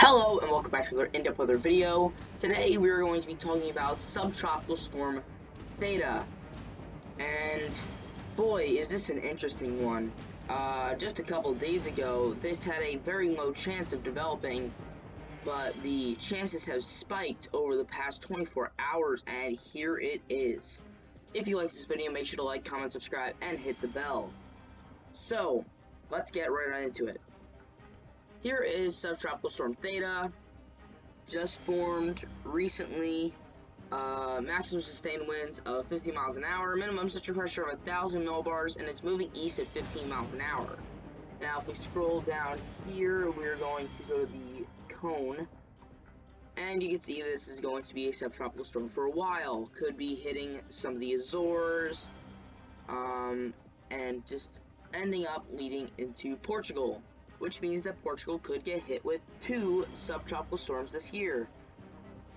Hello and welcome back to another in-depth weather video. Today we are going to be talking about Subtropical Storm Theta. And boy, is this an interesting one. Just a couple days ago, this had a very low chance of developing, but the chances have spiked over the past 24 hours, and here it is. If you like this video, make sure to like, comment, subscribe, and hit the bell. So, let's get right on into it. Here is Subtropical Storm Theta, just formed recently. Maximum sustained winds of 50 miles an hour, minimum central pressure of 1,000 millibars, and it's moving east at 15 miles an hour. Now, if we scroll down here, we're going to go to the cone, and you can see this is going to be a subtropical storm for a while. Could be hitting some of the Azores, and just ending up leading into Portugal, which means that Portugal could get hit with 2 subtropical storms this year,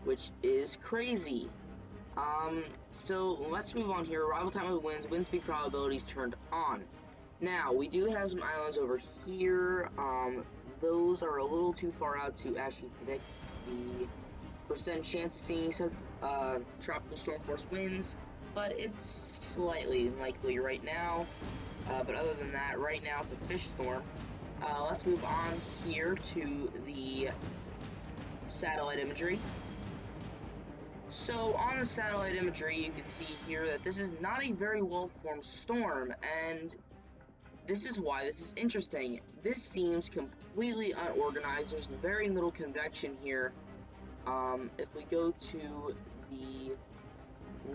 which is crazy. So let's move on here. Arrival time of the winds, wind speed probabilities turned on. Now, we do have some islands over here. Those are a little too far out to actually predict the percent chance of seeing some tropical storm force winds, but it's slightly likely right now. But other than that, right now it's a fish storm. Let's move on here to the satellite imagery. So on the satellite imagery, you can see here that this is not a very well-formed storm, and this is why this is interesting. This seems completely unorganized. There's very little convection here. If we go to the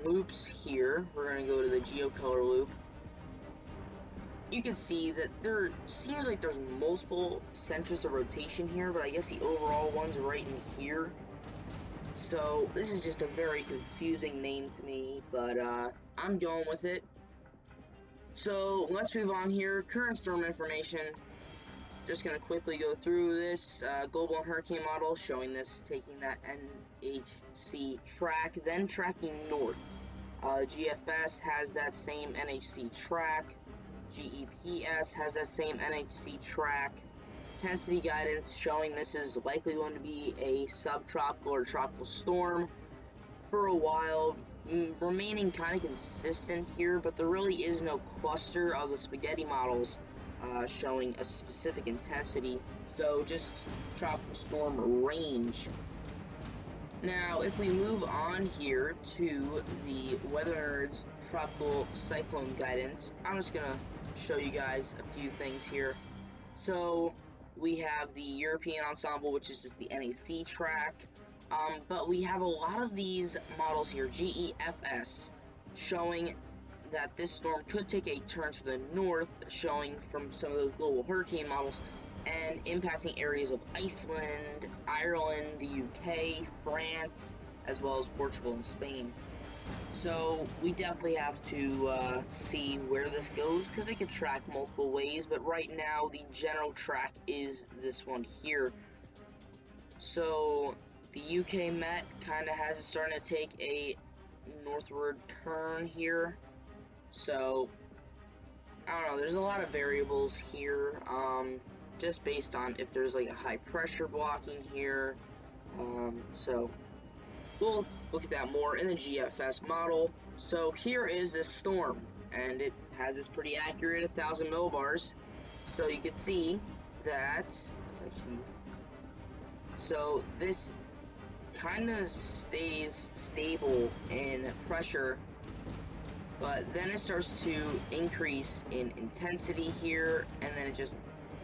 loops here, we're going to go to the geocolor loop. You can see that there seems like there's multiple centers of rotation here, but I guess the overall one's right in here. So this is just a very confusing name to me, but I'm going with it. So let's move on here. Current storm information. Just going to quickly go through this global and hurricane model, showing this taking that NHC track, then tracking north. GFS has that same NHC track. GEPS has that same NHC track. Intensity guidance showing this is likely going to be a subtropical or tropical storm for a while, remaining kind of consistent here, but there really is no cluster of the spaghetti models showing a specific intensity, so just tropical storm range. Now, if we move on here to the Weather Nerds tropical cyclone guidance, I'm just gonna show you guys a few things here. So we have the European ensemble, which is just the NAC track, but we have a lot of these models here, GEFS, showing that this storm could take a turn to the north, showing from some of those global hurricane models, and impacting areas of Iceland, Ireland, the UK, France, as well as Portugal and Spain. So we definitely have to see where this goes, because it could track multiple ways, but right now the general track is this one here. So the UK Met kind of has it starting to take a northward turn here. So I don't know, there's a lot of variables here, just based on if there's like a high pressure blocking here. So we'll look at that more in the GFS model. So here is this storm, and it has this pretty accurate 1,000 millibars. So you can see that it's actually, so this kind of stays stable in pressure, but then it starts to increase in intensity here, and then it just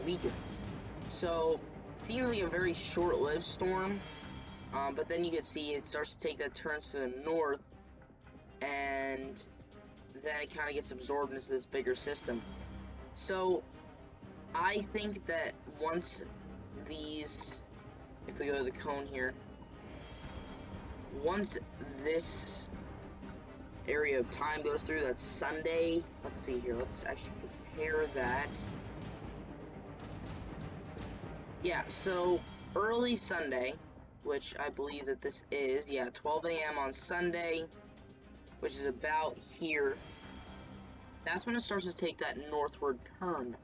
weakens. So seems like a very short-lived storm. But then you can see it starts to take that turn to the north, and then it kind of gets absorbed into this bigger system. So I think that once these, if we go to the cone here, once this area of time goes through, that's Sunday. Let's see here, let's actually compare that. Yeah, so early Sunday, which I believe that this is, yeah, 12 a.m. on Sunday, which is about here. That's when it starts to take that northward turn.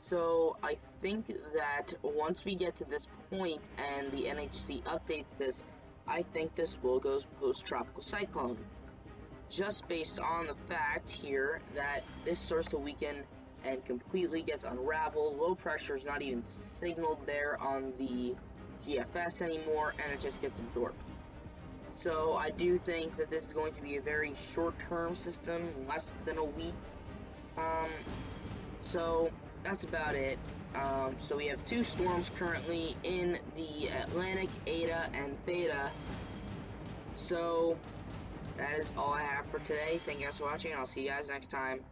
So I think that once we get to this point and the NHC updates this, I think this will go post-tropical cyclone. Just based on the fact here that this starts to weaken and completely gets unraveled. Low pressure is not even signaled there on the GFS anymore, and it just gets absorbed. So I do think that this is going to be a very short-term system, less than a week. So that's about it. So we have two storms currently in the Atlantic, Eta and Theta. So that is all I have for today. Thank you guys for watching, and I'll see you guys next time.